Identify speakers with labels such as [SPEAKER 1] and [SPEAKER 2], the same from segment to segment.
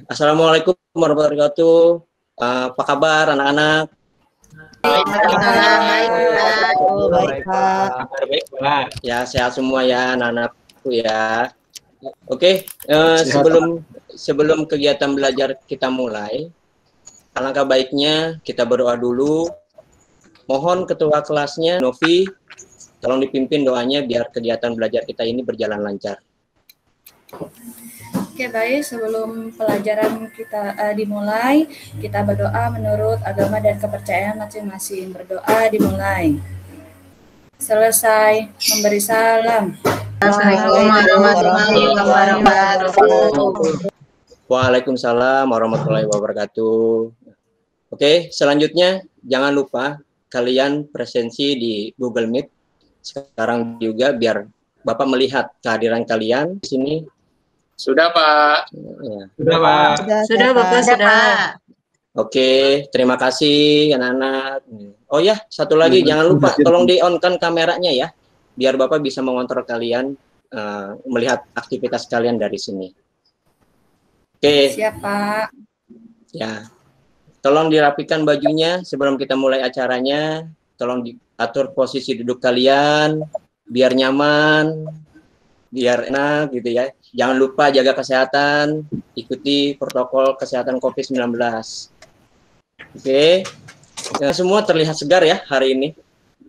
[SPEAKER 1] Assalamualaikum warahmatullahi wabarakatuh. Apa kabar anak-anak?
[SPEAKER 2] Baik, Pak.
[SPEAKER 1] Kabar baik, Pak. Ya, sehat semua ya anak-anakku ya. Oke, sebelum kegiatan belajar kita mulai, alangkah baiknya kita berdoa dulu. Mohon ketua kelasnya, Novi, tolong dipimpin doanya biar kegiatan belajar kita ini berjalan lancar.
[SPEAKER 3] Oke, baik. Sebelum pelajaran kita dimulai, kita berdoa menurut agama dan kepercayaan masing-masing. Berdoa dimulai. Selesai memberi salam.
[SPEAKER 2] Assalamualaikum warahmatullahi wabarakatuh.
[SPEAKER 1] Waalaikumsalam warahmatullahi wabarakatuh. Oke, selanjutnya jangan lupa kalian presensi di Google Meet sekarang juga biar Bapak melihat kehadiran kalian di sini.
[SPEAKER 4] Sudah, Pak.
[SPEAKER 1] Ya.
[SPEAKER 4] Sudah, Pak.
[SPEAKER 2] Sudah, Bapak, sudah.
[SPEAKER 1] Oke, terima kasih anak-anak. Oh ya, satu lagi jangan lupa tolong di-on-kan kameranya ya, biar Bapak bisa mengontrol kalian melihat aktivitas kalian dari sini. Oke.
[SPEAKER 3] Siap, Pak.
[SPEAKER 1] Ya. Tolong dirapikan bajunya sebelum kita mulai acaranya. Tolong diatur posisi duduk kalian biar nyaman, biar enak gitu ya. Jangan lupa jaga kesehatan, ikuti protokol kesehatan COVID-19. Oke. Ya, semua terlihat segar ya hari ini.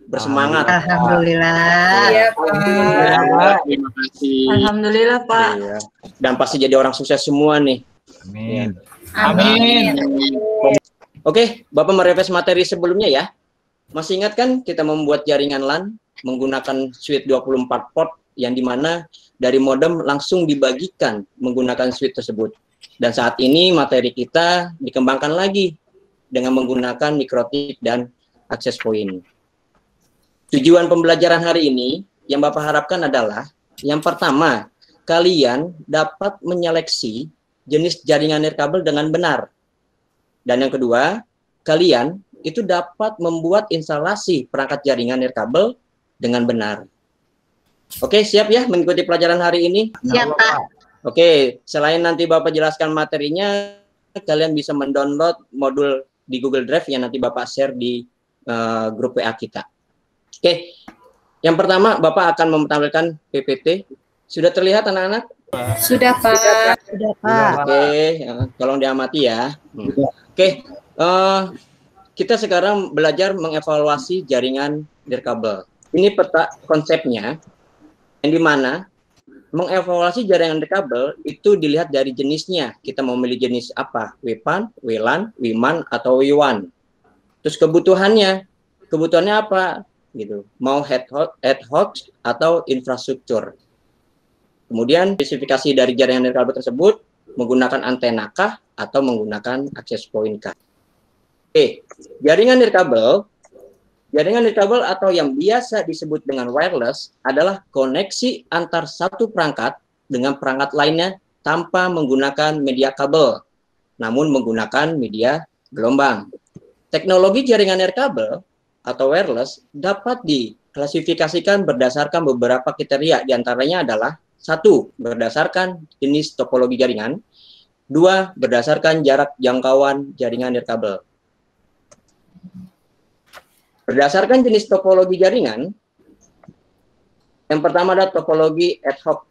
[SPEAKER 1] Bersemangat.
[SPEAKER 2] Alhamdulillah.
[SPEAKER 3] Iya, Pak.
[SPEAKER 4] Terima kasih.
[SPEAKER 2] Alhamdulillah, Pak.
[SPEAKER 1] Iya. Dan pasti jadi orang sukses semua nih.
[SPEAKER 4] Amin.
[SPEAKER 3] Amin.
[SPEAKER 1] Oke, Bapak mereview materi sebelumnya ya. Masih ingat kan kita membuat jaringan LAN menggunakan switch 24 port yang dimana dari modem langsung dibagikan menggunakan switch tersebut. Dan saat ini materi kita dikembangkan lagi dengan menggunakan mikrotik dan access point. Tujuan pembelajaran hari ini yang Bapak harapkan adalah yang pertama, kalian dapat menyeleksi jenis jaringan nirkabel dengan benar. Dan yang kedua, kalian itu dapat membuat instalasi perangkat jaringan nirkabel dengan benar. Oke, siap ya mengikuti pelajaran hari ini?
[SPEAKER 2] Siap, Pak.
[SPEAKER 1] Oke, selain nanti Bapak jelaskan materinya, kalian bisa mendownload modul di Google Drive yang nanti Bapak share di grup WA kita. Oke, yang pertama Bapak akan menampilkan PPT. Sudah terlihat anak-anak?
[SPEAKER 3] Sudah, Pak.
[SPEAKER 2] Sudah, Pak.
[SPEAKER 1] Oke, tolong diamati ya. Oke, kita sekarang belajar mengevaluasi jaringan nirkabel. Ini peta konsepnya, yang dimana mengevaluasi jaringan nirkabel itu dilihat dari jenisnya. Kita mau memilih jenis apa? WPAN, WLAN, WMAN, atau W1. Terus kebutuhannya apa? Gitu. Mau ad hoc atau infrastruktur. Kemudian spesifikasi dari jaringan nirkabel tersebut menggunakan antena kah atau menggunakan access point kah. Oke, jaringan nirkabel atau yang biasa disebut dengan wireless adalah koneksi antar satu perangkat dengan perangkat lainnya tanpa menggunakan media kabel, namun menggunakan media gelombang. Teknologi jaringan nirkabel atau wireless dapat diklasifikasikan berdasarkan beberapa kriteria, diantaranya adalah 1. Berdasarkan jenis topologi jaringan. 2. Berdasarkan jarak jangkauan jaringan nirkabel. Berdasarkan jenis topologi jaringan, yang pertama adalah topologi ad hoc,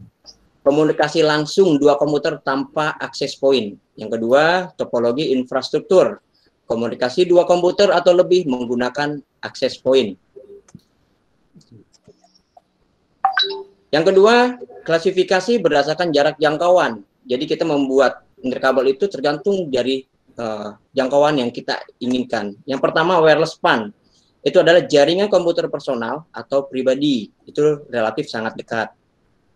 [SPEAKER 1] komunikasi langsung dua komputer tanpa access point. Yang kedua, topologi infrastruktur, komunikasi dua komputer atau lebih menggunakan access point. Yang kedua, klasifikasi berdasarkan jarak jangkauan. Jadi kita membuat nirkabel itu tergantung dari jangkauan yang kita inginkan. Yang pertama, wireless PAN. Itu adalah jaringan komputer personal atau pribadi. Itu relatif sangat dekat.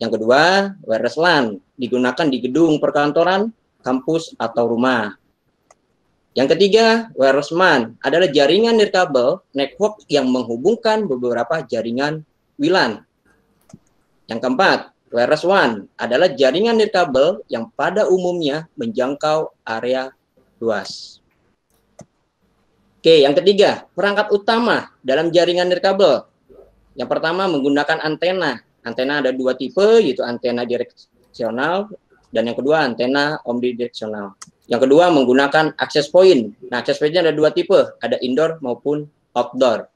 [SPEAKER 1] Yang kedua, wireless LAN. Digunakan di gedung perkantoran, kampus, atau rumah. Yang ketiga, wireless MAN. Adalah jaringan nirkabel network yang menghubungkan beberapa jaringan WLAN. Yang keempat, wireless WAN adalah jaringan nirkabel yang pada umumnya menjangkau area luas. Oke, yang ketiga, perangkat utama dalam jaringan nirkabel. Yang pertama menggunakan antena. Antena ada dua tipe, yaitu antena direksional dan yang kedua antena omnidirectional. Yang kedua menggunakan access point. Nah, access point-nya ada dua tipe, ada indoor maupun outdoor.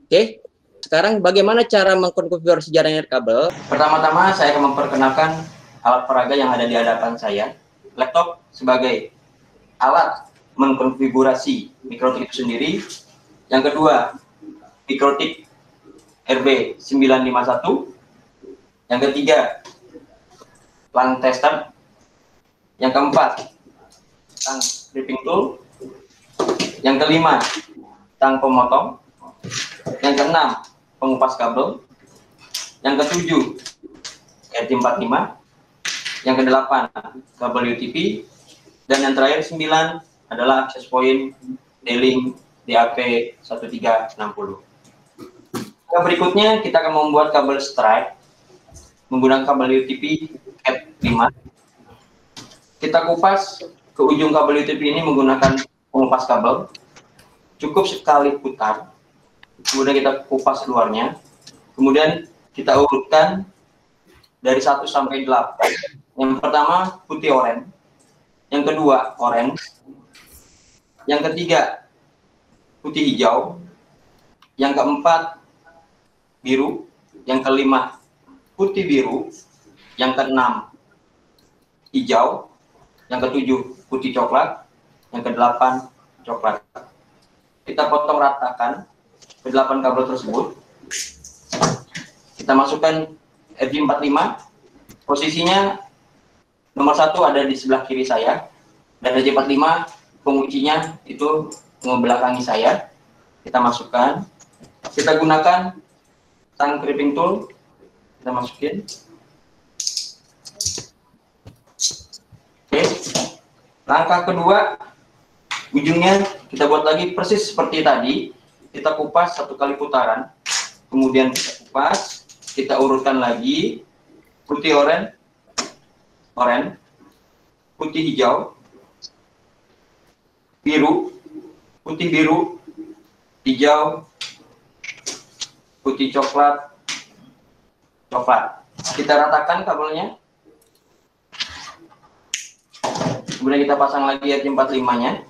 [SPEAKER 1] Oke, sekarang bagaimana cara mengkonfigurasi jaringan kabel? Pertama-tama saya akan memperkenalkan alat peraga yang ada di hadapan saya. Laptop sebagai alat mengkonfigurasi mikrotik itu sendiri. Yang kedua, mikrotik RB951. Yang ketiga, LAN tester. Yang keempat, tang clipping tool. Yang kelima, tang pemotong. Yang keenam, pengupas kabel. Yang ketujuh, RJ45. Yang kedelapan, kabel UTP. Dan yang terakhir 9 adalah access point D-Link DAP 1360. Yang berikutnya kita akan membuat kabel stripe menggunakan kabel UTP Cat 5. Kita kupas ke ujung kabel UTP ini menggunakan pengupas kabel. Cukup sekali putar. Kemudian kita kupas luarnya. Kemudian kita urutkan dari 1 sampai 8. Yang pertama putih oranye. Yang kedua orange. Yang ketiga putih hijau. Yang keempat biru. Yang kelima putih biru. Yang keenam hijau. Yang ketujuh putih coklat. Yang kedelapan coklat. Kita potong ratakan ke 8 kabel tersebut. Kita masukkan RJ45. Posisinya nomor 1 ada di sebelah kiri saya. Dan RJ45 penguncinya itu membelakangi saya. Kita masukkan. Kita gunakan tang clipping tool. Kita masukin. Oke. Langkah kedua, ujungnya kita buat lagi persis seperti tadi. Kita kupas 1 kali putaran. Kemudian kita kupas. Kita urutkan lagi. Putih oranye. Putih hijau. Biru. Putih biru. Hijau. Putih coklat. Kita ratakan kabelnya. Kemudian kita pasang lagi RJ45-nya.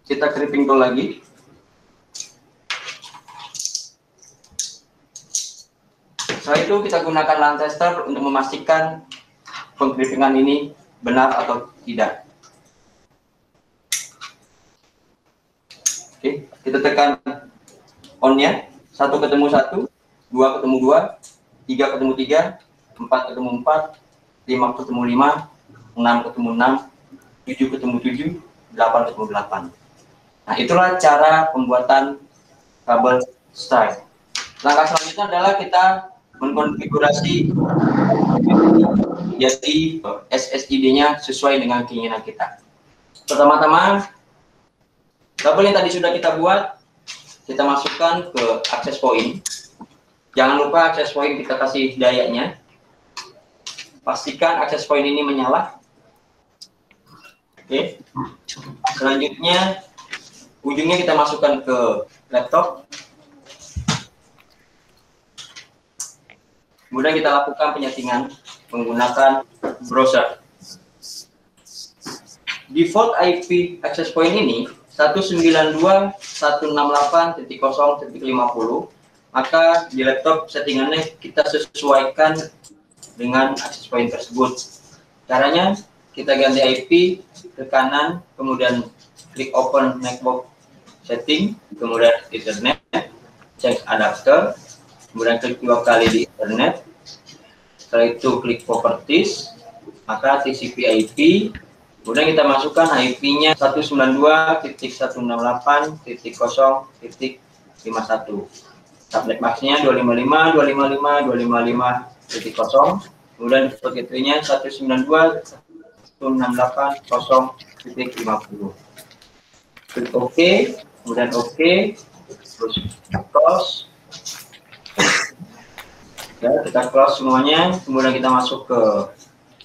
[SPEAKER 1] Kita clipping tool lagi. Setelah itu kita gunakan LAN tester untuk memastikan pengklippingan ini benar atau tidak. Oke, kita tekan on-nya. 1 ketemu 1, 2 ketemu 2, 3 ketemu 3, 4 ketemu 4, 5 ketemu 5, 6 ketemu 6, 7 ketemu 7, 8 ketemu 8. Nah, itulah cara pembuatan kabel stripe. Langkah selanjutnya adalah kita mengkonfigurasi jadi SSID-nya sesuai dengan keinginan kita. Pertama-tama, kabel yang tadi sudah kita buat, kita masukkan ke access point. Jangan lupa access point kita kasih dayanya. Pastikan access point ini menyala. Oke. Selanjutnya, ujungnya kita masukkan ke laptop. Kemudian kita lakukan penyetingan menggunakan browser. Default IP access point ini 192.168.0.50. Maka di laptop settingannya kita sesuaikan dengan access point tersebut. Caranya kita ganti IP ke kanan, kemudian klik open network setting, kemudian internet, cek adapter, kemudian klik 2 kali di internet. Setelah itu klik properties, maka TCP IP. Kemudian kita masukkan IP-nya 192.168.0.51. Subnet max-nya 255, 255, 255.0. Kemudian default gateway-nya 192.168.0.50. Klik OK, kemudian OK, terus close. Ya, kita close semuanya. Kemudian kita masuk ke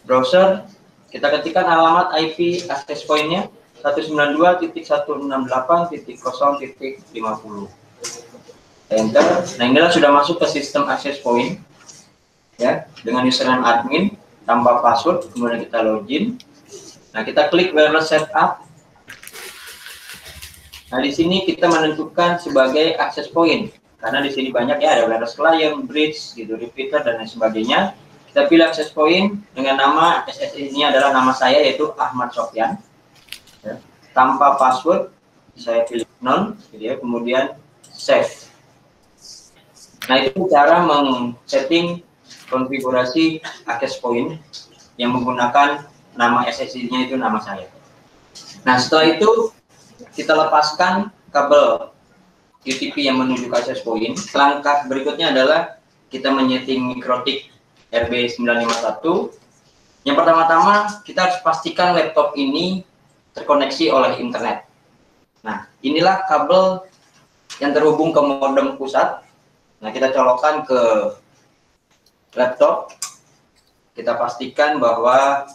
[SPEAKER 1] browser. Kita ketikkan alamat IP access point-nya 192.168.0.50. Enter. Nah, inilah sudah masuk ke sistem access point. ya, dengan username admin tambah password, kemudian kita login. Nah, kita klik wireless setup. Nah, di sini kita menentukan sebagai access point, karena di sini banyak ya, ada wireless client, bridge, gitu, repeater dan lain sebagainya. Kita pilih access point dengan nama SSI ini adalah nama saya, yaitu Ahmad Sofyan. Ya. Tanpa password, saya pilih none, gitu ya, kemudian save. Nah, itu cara men-setting konfigurasi access point yang menggunakan nama SSI-nya itu nama saya. Nah, setelah itu kita lepaskan kabel UTP yang menuju ke access point. Langkah berikutnya adalah kita menyeting MikroTik RB951. Yang pertama-tama kita harus pastikan laptop ini terkoneksi oleh internet. Nah, inilah kabel yang terhubung ke modem pusat. Nah, kita colokkan ke laptop. Kita pastikan bahwa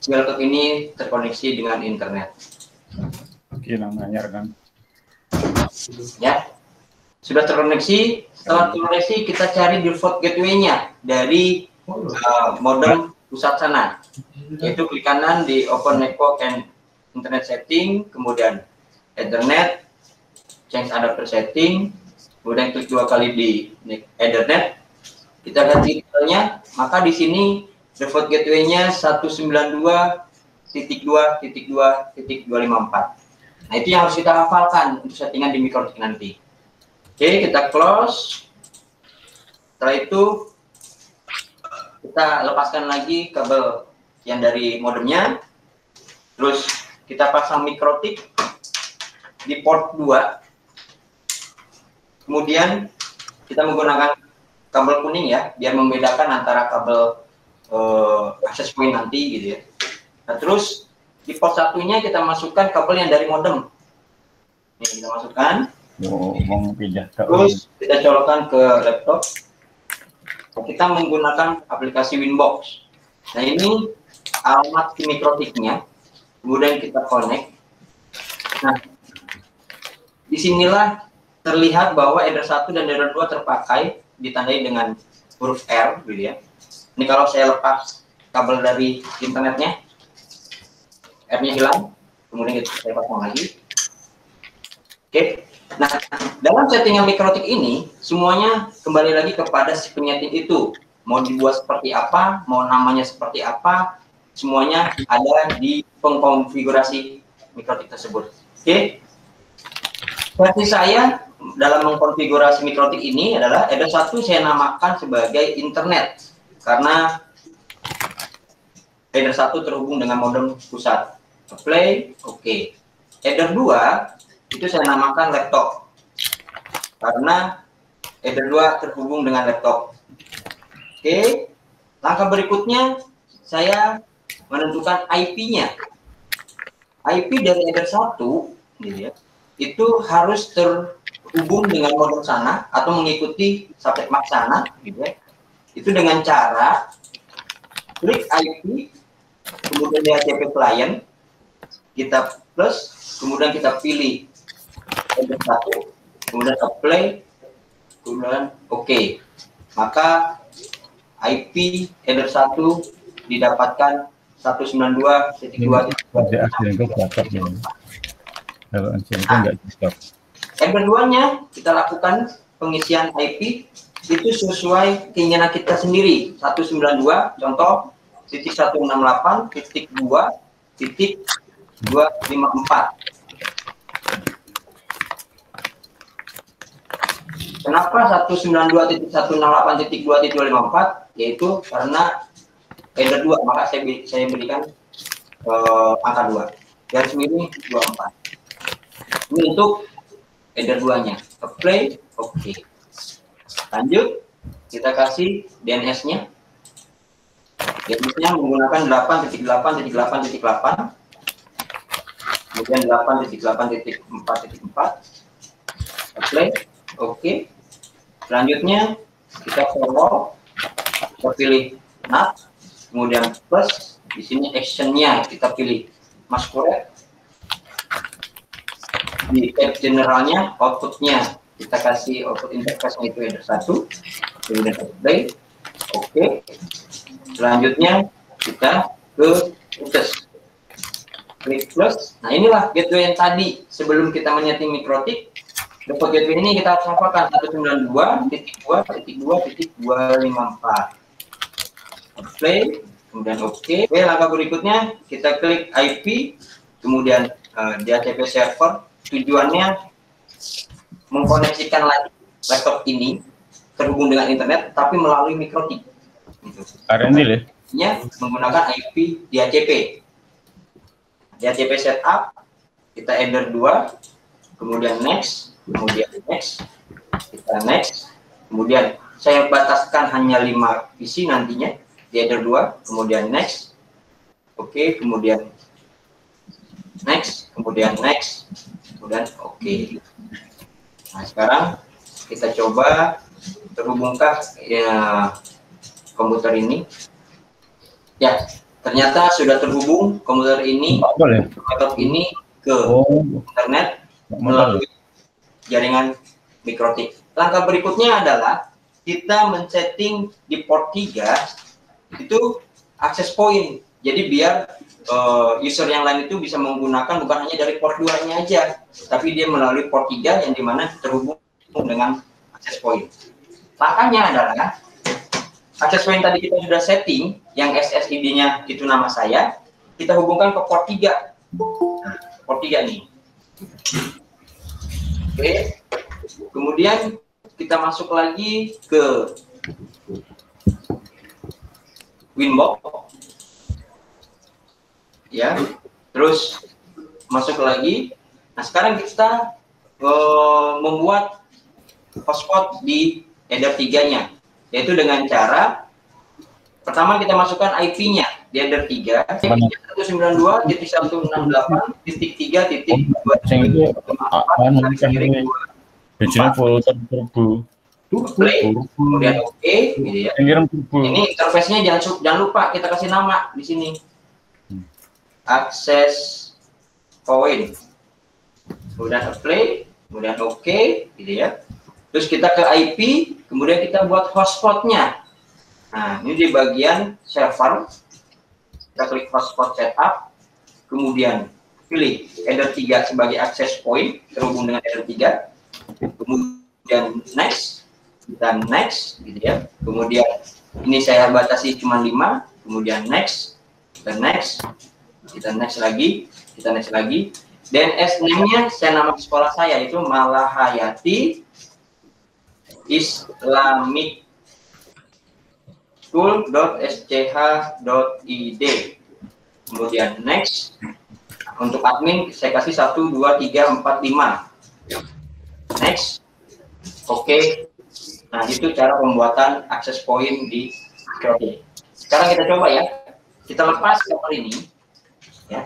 [SPEAKER 1] laptop ini terkoneksi dengan internet.
[SPEAKER 4] Oke, namanya kan.
[SPEAKER 1] Ya, sudah terkoneksi. Setelah terkoneksi, kita cari default gateway-nya dari modem pusat sana. Yaitu klik kanan di Open Network and Internet Setting, kemudian Ethernet, change adapter setting, kemudian klik 2 kali di Ethernet. Kita lihat detailnya, maka di sini default gateway-nya 192.2.2.254. Nah, itu yang harus kita hafalkan untuk settingan di MikroTik nanti. Oke, kita close. Setelah itu kita lepaskan lagi kabel yang dari modemnya. Terus kita pasang MikroTik di port 2. Kemudian kita menggunakan kabel kuning ya, biar membedakan antara kabel access point nanti gitu ya. Nah, terus di port satunya kita masukkan kabel yang dari modem. Ini kita masukkan. Terus kita colokkan ke laptop. Kita menggunakan aplikasi Winbox. Nah, ini alamat MikroTiknya. Kemudian kita connect. Nah, disinilah terlihat bahwa header 1 dan header 2 terpakai, ditandai dengan huruf R gitu ya. Ini kalau saya lepas kabel dari internetnya, R-nya hilang, kemudian saya pasang lagi. Oke. Nah, dalam settingan MikroTik ini semuanya kembali lagi kepada si penyeting itu. Mau dibuat seperti apa, mau namanya seperti apa, semuanya ada di pengkonfigurasi MikroTik tersebut. Oke. Versi saya dalam mengkonfigurasi MikroTik ini adalah header 1 saya namakan sebagai internet karena header 1 terhubung dengan modem pusat. Play, oke. Header 2 itu saya namakan laptop karena header 2 terhubung dengan laptop. Oke. Langkah berikutnya saya menentukan IP-nya. IP dari header 1 gitu ya, itu harus terhubung dengan modem sana atau mengikuti subnet MAC sana gitu ya. Itu dengan cara klik IP, kemudian DHCP client, kita plus, kemudian kita pilih header 1, kemudian apply, kemudian oke. Maka IP header 1 didapatkan 192.2.2. Header 2-nya kita lakukan pengisian IP itu sesuai keinginan kita sendiri. 192 contoh titik 168 titik 2 titik 254. Kenapa 192.168.2.254? Yaitu karena header 2, maka saya berikan angka 2. Garis miring 24. Ini untuk header 2-nya. Apply, oke. Lanjut, kita kasih DNS-nya. DNS-nya menggunakan 8.8.8.8, kemudian 8.8.4.4. Apply, oke. Selanjutnya kita forward, kita pilih NAT, kemudian plus. Di sini action-nya kita pilih masquerade. Di tab generalnya, output-nya kita kasih output interface-nya itu header 1, kemudian apply, Oke. Selanjutnya kita ke plus. Klik plus. Nah, inilah gateway yang tadi sebelum kita menyeting mikrotik. Default gateway ini kita harus hafalkan 192.2.2.254. Play, kemudian oke. Oke, langkah berikutnya kita klik IP, kemudian DHCP server. Tujuannya mengkoneksikan lagi laptop ini terhubung dengan internet, tapi melalui mikrotik.
[SPEAKER 4] Arendil ya?
[SPEAKER 1] Menggunakan IP DHCP. DHCP setup, kita enter 2, kemudian next, kemudian next, kita next, kemudian saya bataskan hanya 5 PC nantinya, di enter 2, kemudian next, oke, kemudian next, kemudian next, kemudian oke. Nah, sekarang kita coba terhubungkah ya komputer ini. Ya, ternyata sudah terhubung komputer ini, laptop ini ke internet melalui jaringan mikrotik. Langkah berikutnya adalah kita men-setting di port 3 itu access point. Jadi biar user yang lain itu bisa menggunakan bukan hanya dari port 2-nya aja, tapi dia melalui port 3 yang dimana terhubung dengan access point. Makanya adalah access point tadi kita sudah setting, yang SSID-nya itu nama saya, kita hubungkan ke port 3. Nah, port 3 nih. Oke. Kemudian kita masuk lagi ke Winbox. Ya. Terus masuk lagi. Nah, sekarang kita membuat hotspot di header 3-nya. Yaitu dengan cara pertama kita masukkan IP-nya di header 3 192.168.3.2. Kemudian oke, gitu ya. Ini interface-nya jangan lupa kita kasih nama di sini. Access point. Kemudian apply, kemudian oke, gitu ya. Terus kita ke IP, kemudian kita buat hotspot-nya. Nah, ini di bagian server. Kita klik hotspot setup, kemudian pilih header 3 sebagai access point terhubung dengan header 3. Kemudian next, dan next, gitu ya. Kemudian ini saya batasi cuma 5, kemudian next, dan next, kita next lagi, DNS name-nya saya nama sekolah saya itu Malahayati Islamic School.sch.id. Kemudian next. Untuk admin saya kasih 1 2 3 4 5. Next. Oke. Nah, itu cara pembuatan access point di mikrotik. Sekarang kita coba ya. Kita lepas cover ini ya.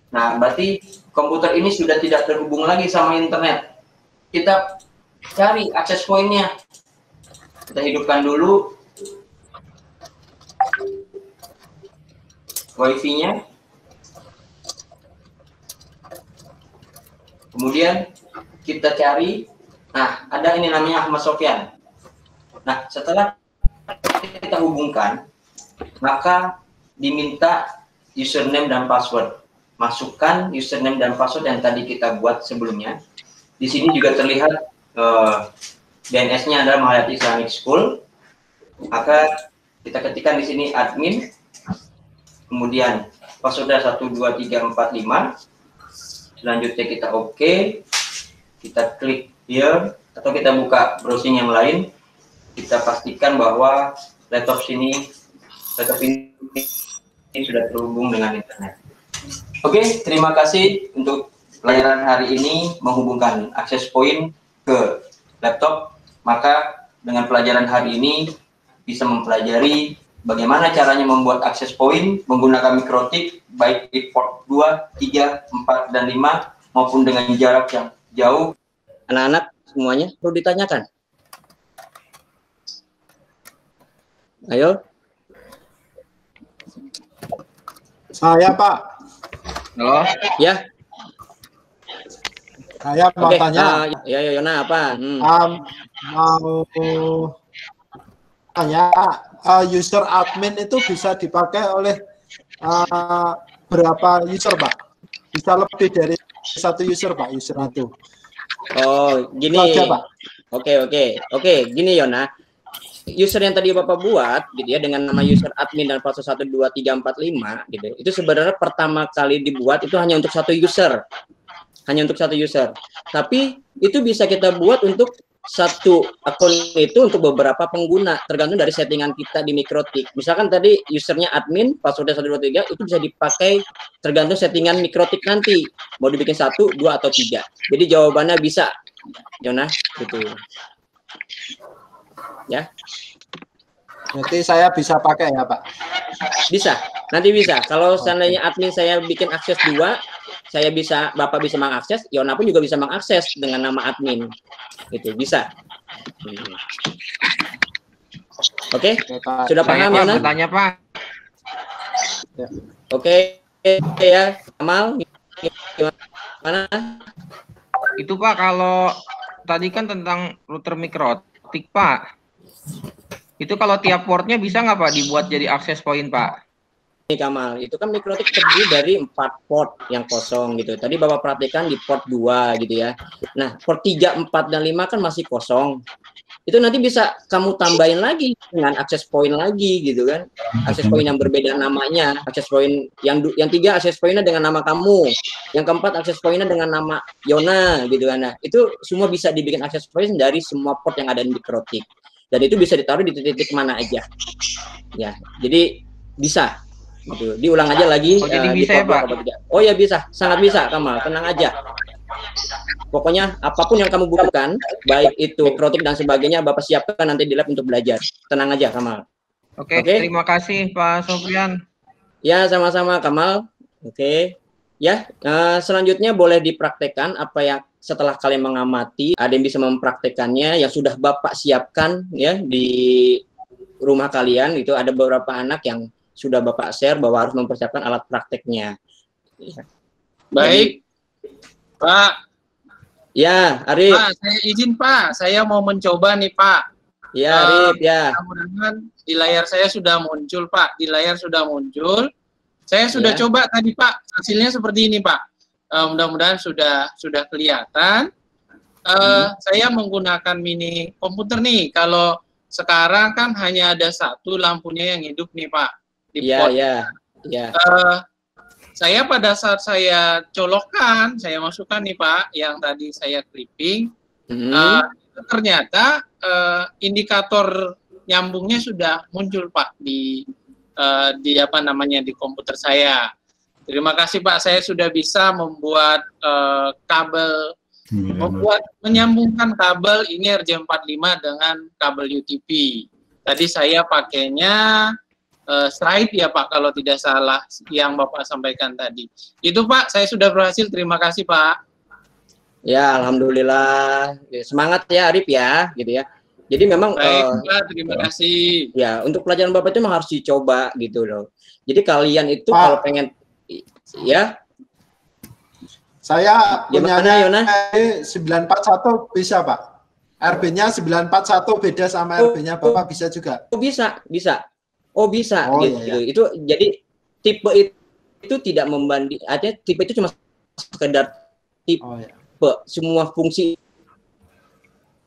[SPEAKER 1] Nah, berarti komputer ini sudah tidak terhubung lagi sama internet. Kita cari access point-nya. Kita hidupkan dulu wifi-nya. Kemudian kita cari, nah ada ini namanya Ahmad Sofyan. Nah, setelah kita hubungkan, maka diminta username dan password. Masukkan username dan password yang tadi kita buat sebelumnya. Di sini juga terlihat DNS-nya adalah Malahayati Islamic School. Maka kita ketikkan di sini admin, kemudian passwordnya 1 2 3 4 5. Selanjutnya kita oke, kita klik here atau kita buka browsing yang lain. Kita pastikan bahwa laptop ini sudah terhubung dengan internet. Oke, terima kasih untuk pelajaran hari ini menghubungkan access point ke laptop. Maka dengan pelajaran hari ini bisa mempelajari bagaimana caranya membuat access point menggunakan mikrotik baik di port 2, 3, 4, dan 5 maupun dengan jarak yang jauh. Anak-anak semuanya perlu ditanyakan. Ayo.
[SPEAKER 5] Saya Pak.
[SPEAKER 1] Halo. Ya.
[SPEAKER 5] Saya mau tanya.
[SPEAKER 1] Ya, Yona apa?
[SPEAKER 5] Mau tanya, user admin itu bisa dipakai oleh berapa user, Pak? Bisa lebih dari satu user, Pak, user itu.
[SPEAKER 1] Oh, gini.
[SPEAKER 5] Itu aja, Pak.
[SPEAKER 1] Oke, gini Yona. User yang tadi Bapak buat gitu ya dengan nama user admin dan password 1 2 3 4 5 gitu. Itu sebenarnya pertama kali dibuat itu hanya untuk satu user. Hanya untuk satu user. Tapi itu bisa kita buat untuk satu akun itu untuk beberapa pengguna, tergantung dari settingan kita di Mikrotik. Misalkan tadi usernya admin, passwordnya 1 2 3 itu bisa dipakai tergantung settingan Mikrotik nanti. Mau dibikin 1, 2 atau 3. Jadi jawabannya bisa. Yona, gitu. Ya.
[SPEAKER 5] Berarti saya bisa pakai ya, Pak?
[SPEAKER 1] Bisa, nanti bisa. Kalau seandainya admin saya bikin akses 2, saya bisa, Bapak bisa mengakses, Yona pun juga bisa mengakses dengan nama admin. Gitu, bisa. Oke, sudah paham Yona?
[SPEAKER 6] Bertanya, Pak.
[SPEAKER 1] Oke, ya, Kamal, gimana?
[SPEAKER 6] Itu Pak, kalau tadi kan tentang router Mikrotik, Pak. Itu kalau tiap portnya bisa nggak Pak dibuat jadi access point, Pak?
[SPEAKER 1] Ini Kamal, itu kan Mikrotik terdiri dari 4 port yang kosong gitu. Tadi Bapak perhatikan di port 2 gitu ya. Nah, port 3, 4, dan 5 kan masih kosong. Itu nanti bisa kamu tambahin lagi dengan access point lagi gitu kan. Access point yang berbeda namanya. Access point yang 3 access point-nya dengan nama kamu. Yang keempat access point-nya dengan nama Yona gitu kan. Nah, itu semua bisa dibikin access point dari semua port yang ada di Mikrotik. Dan itu bisa ditaruh di titik-titik mana aja. Ya, jadi bisa. Gitu. Diulang aja lagi.
[SPEAKER 6] Oh, jadi bisa ya, Pak?
[SPEAKER 1] Oh ya bisa, sangat bisa Kamal, tenang aja. Pokoknya apapun yang kamu butuhkan, baik itu Mikrotik dan sebagainya, Bapak siapkan nanti di lab untuk belajar. Tenang aja Kamal.
[SPEAKER 6] Oke. Terima kasih Pak Sofyan.
[SPEAKER 1] Ya, sama-sama Kamal. Oke. Ya, selanjutnya boleh dipraktekkan apa yang setelah kalian mengamati, ada yang bisa mempraktekannya yang sudah Bapak siapkan ya di rumah kalian. Itu ada beberapa anak yang sudah Bapak share bahwa harus mempersiapkan alat prakteknya. Ya.
[SPEAKER 7] Baik, Pak.
[SPEAKER 1] Ya, Arif.
[SPEAKER 7] Pak, saya izin Pak, saya mau mencoba nih Pak.
[SPEAKER 1] Ya, Arif, ya.
[SPEAKER 7] Mudah-mudahan di layar saya sudah muncul Pak, di layar sudah muncul. Saya sudah coba tadi Pak, hasilnya seperti ini Pak. Mudah-mudahan sudah kelihatan. Saya menggunakan mini komputer nih. Kalau sekarang kan hanya ada satu lampunya yang hidup nih Pak. Di port. Saya pada saat saya colokkan, saya masukkan nih Pak, yang tadi saya clipping, ternyata indikator nyambungnya sudah muncul Pak di apa namanya di komputer saya. Terima kasih Pak, saya sudah bisa membuat kabel, menyambungkan kabel ini RJ45 dengan kabel UTP. Tadi saya pakainya straight ya Pak, kalau tidak salah yang Bapak sampaikan tadi. Itu Pak, saya sudah berhasil. Terima kasih Pak.
[SPEAKER 1] Ya, alhamdulillah. Semangat ya Arif ya, gitu ya. Jadi memang
[SPEAKER 7] baik, Pak, terima kasih.
[SPEAKER 1] Ya, untuk pelajaran Bapak itu memang harus dicoba gitu loh. Jadi kalian itu kalau pengen ya.
[SPEAKER 5] Saya punyanya
[SPEAKER 1] Yona?
[SPEAKER 5] 941 bisa Pak. RB-nya 941 beda sama RB-nya Bapak bisa juga.
[SPEAKER 1] Oh, bisa. Oh bisa, gitu.
[SPEAKER 5] Iya.
[SPEAKER 1] Itu jadi tipe itu tidak membanding, artinya tipe itu cuma sekedar tipe, semua fungsi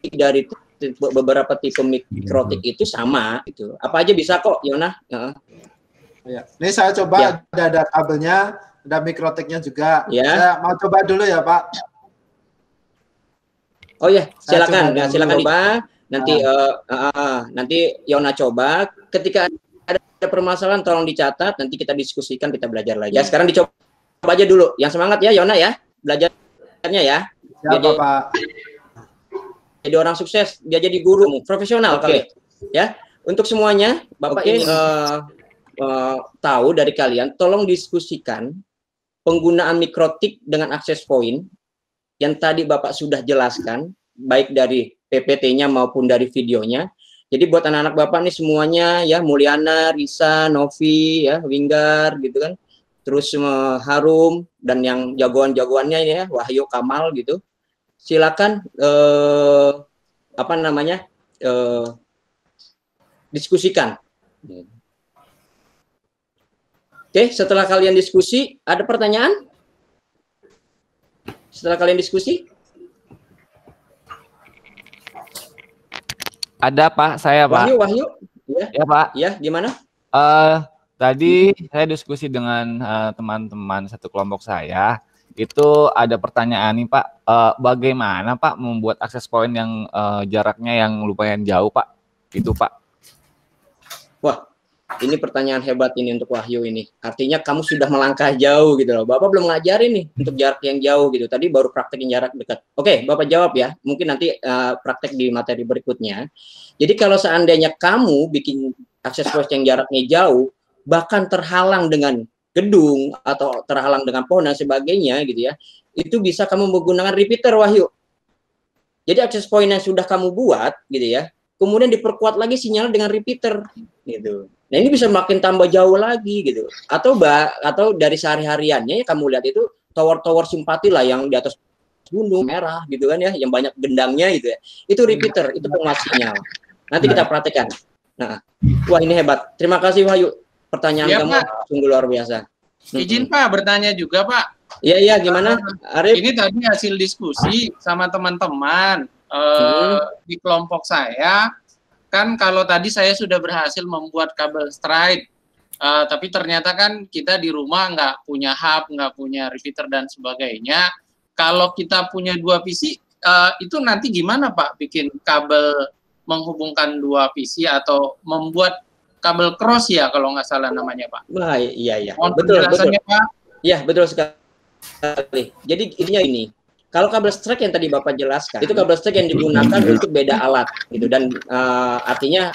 [SPEAKER 1] dari beberapa tipe Mikrotik itu sama, gitu. Apa aja bisa kok, Yona.
[SPEAKER 5] Ya. Ini saya coba ada kabelnya, ada Mikrotiknya juga.
[SPEAKER 1] Ya.
[SPEAKER 5] Saya mau coba dulu ya Pak.
[SPEAKER 1] Oh ya, silakan, silakan
[SPEAKER 5] dulu.
[SPEAKER 1] coba. Nanti nanti Yona coba. Ketika ada permasalahan tolong dicatat, nanti kita diskusikan, kita belajar lagi. Ya, sekarang dicoba aja dulu. Yang semangat ya Yona ya, belajarnya ya.
[SPEAKER 5] Ya Bapak.
[SPEAKER 1] Jadi orang sukses, dia jadi guru profesional kali ya. Untuk semuanya, Bapak ini tahu dari kalian, tolong diskusikan penggunaan Mikrotik dengan access point yang tadi Bapak sudah jelaskan, baik dari PPT-nya maupun dari videonya. Jadi buat anak-anak Bapak nih semuanya ya, Mulyana, Risa, Novi, ya, Winggar gitu kan. Terus Harum dan yang jagoan-jagoannya ya, Wahyu, Kamal gitu. Silakan apa namanya? diskusikan. Oke, setelah kalian diskusi, ada pertanyaan? Setelah kalian diskusi?
[SPEAKER 8] Ada Pak, saya Pak.
[SPEAKER 1] Wahyu.
[SPEAKER 8] Ya Pak.
[SPEAKER 1] Ya, gimana?
[SPEAKER 8] Tadi saya diskusi dengan teman-teman satu kelompok saya. Itu ada pertanyaan nih Pak, bagaimana Pak membuat akses point yang jaraknya yang lumayan jauh Pak? Itu Pak.
[SPEAKER 1] Wah, ini pertanyaan hebat ini untuk Wahyu ini. Artinya kamu sudah melangkah jauh gitu loh. Bapak belum ngajarin nih untuk jarak yang jauh gitu. Tadi baru praktekin jarak dekat. Oke, Bapak jawab ya. Mungkin nanti praktek di materi berikutnya. Jadi kalau seandainya kamu bikin akses point yang jaraknya jauh, bahkan terhalang dengan gedung atau terhalang dengan pohon dan sebagainya gitu ya, itu bisa kamu menggunakan repeater Wahyu. Jadi akses point yang sudah kamu buat gitu ya, kemudian diperkuat lagi sinyal dengan repeater gitu. Nah ini bisa makin tambah jauh lagi gitu. Atau dari sehari-hariannya ya kamu lihat itu tower-tower simpati lah yang di atas gunung merah gitu kan ya, yang banyak gendangnya gitu ya. Itu repeater, itu penguat sinyal. Nanti kita praktekkan. Nah, wah ini hebat. Terima kasih Wahyu. Pertanyaan
[SPEAKER 7] Ya,
[SPEAKER 1] kamu
[SPEAKER 7] Pak.
[SPEAKER 1] sungguh luar biasa.
[SPEAKER 7] Izin Pak bertanya juga Pak.
[SPEAKER 1] Iya, gimana Arif?
[SPEAKER 7] Ini tadi hasil diskusi sama teman-teman di kelompok saya. Kan kalau tadi saya sudah berhasil membuat kabel straight, tapi ternyata kan kita di rumah nggak punya hub, nggak punya repeater dan sebagainya. Kalau kita punya 2 PC, itu nanti gimana Pak bikin kabel menghubungkan 2 PC atau membuat kabel cross ya kalau nggak salah namanya Pak.
[SPEAKER 1] Wah, iya.
[SPEAKER 7] Mohon
[SPEAKER 1] Betul.
[SPEAKER 7] penjelasannya, Pak.
[SPEAKER 1] Iya, betul sekali. Jadi intinya ini. Kalau kabel strike yang tadi Bapak jelaskan, itu kabel strike yang digunakan untuk beda alat gitu dan artinya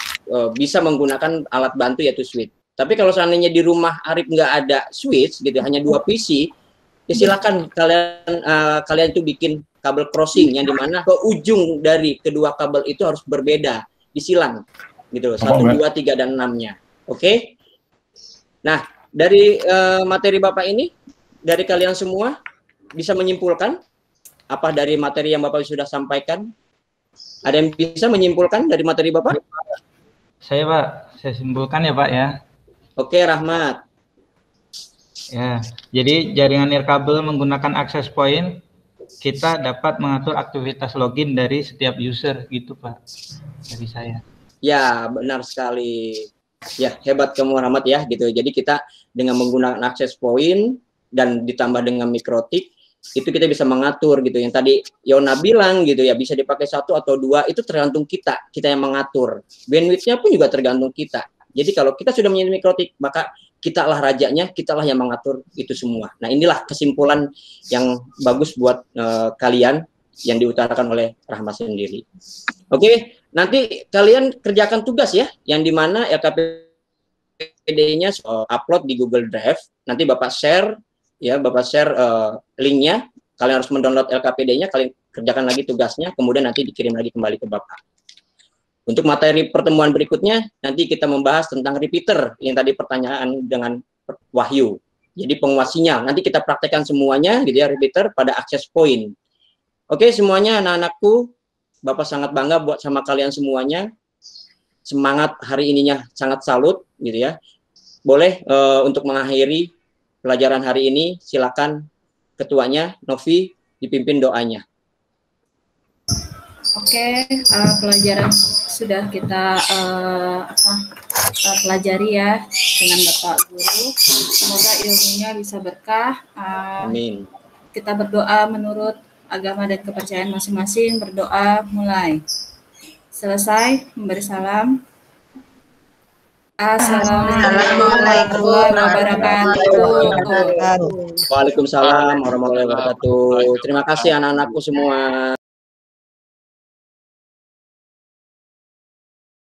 [SPEAKER 1] bisa menggunakan alat bantu yaitu switch. Tapi kalau seandainya di rumah Arif nggak ada switch gitu, hanya 2 PC, ya silakan kalian itu bikin kabel crossing yang dimana ke ujung dari kedua kabel itu harus berbeda, disilang gitu, 1, 2, 3 dan 6-nya. Oke. Nah, dari materi Bapak ini, dari kalian semua bisa menyimpulkan apa dari materi yang Bapak sudah sampaikan? Ada yang bisa menyimpulkan dari materi Bapak?
[SPEAKER 9] Saya Pak, saya simpulkan ya Pak ya.
[SPEAKER 1] Oke, Rahmat.
[SPEAKER 9] Ya, jadi jaringan nirkabel menggunakan access point, kita dapat mengatur aktivitas login dari setiap user gitu Pak, dari saya.
[SPEAKER 1] Ya, benar sekali. Ya, hebat kamu Rahmat ya gitu. Jadi kita dengan menggunakan access point dan ditambah dengan mikrotik itu kita bisa mengatur gitu. Yang tadi Yona bilang gitu ya, bisa dipakai 1 atau 2 itu tergantung kita yang mengatur. Bandwidth-nya pun juga tergantung kita. Jadi kalau kita sudah punya mikrotik, maka kitalah rajanya, kitalah yang mengatur itu semua. Nah, inilah kesimpulan yang bagus buat kalian yang diutarakan oleh Rahmat sendiri. Oke, nanti kalian kerjakan tugas ya, yang dimana LKPD-nya upload di Google Drive. Nanti Bapak share ya, linknya. Kalian harus mendownload LKPD-nya, kalian kerjakan lagi tugasnya, kemudian nanti dikirim lagi kembali ke Bapak. Untuk materi pertemuan berikutnya, nanti kita membahas tentang repeater yang tadi pertanyaan dengan Wahyu. Jadi penguat sinyal, nanti kita praktekkan semuanya gitu ya, repeater pada access point. Oke, semuanya anak-anakku, Bapak sangat bangga buat sama kalian semuanya. Semangat hari ininya sangat salut gitu ya. Boleh untuk mengakhiri pelajaran hari ini, silakan ketuanya Novi dipimpin doanya.
[SPEAKER 3] Oke, pelajaran sudah kita pelajari ya dengan Bapak Guru. Semoga ilmunya bisa berkah.
[SPEAKER 1] Amin.
[SPEAKER 3] Kita berdoa menurut agama dan kepercayaan masing-masing. Berdoa mulai. Selesai, memberi salam. Assalamualaikum warahmatullahi wabarakatuh.
[SPEAKER 1] Waalaikumsalam warahmatullahi wabarakatuh. Terima kasih anak-anakku semua.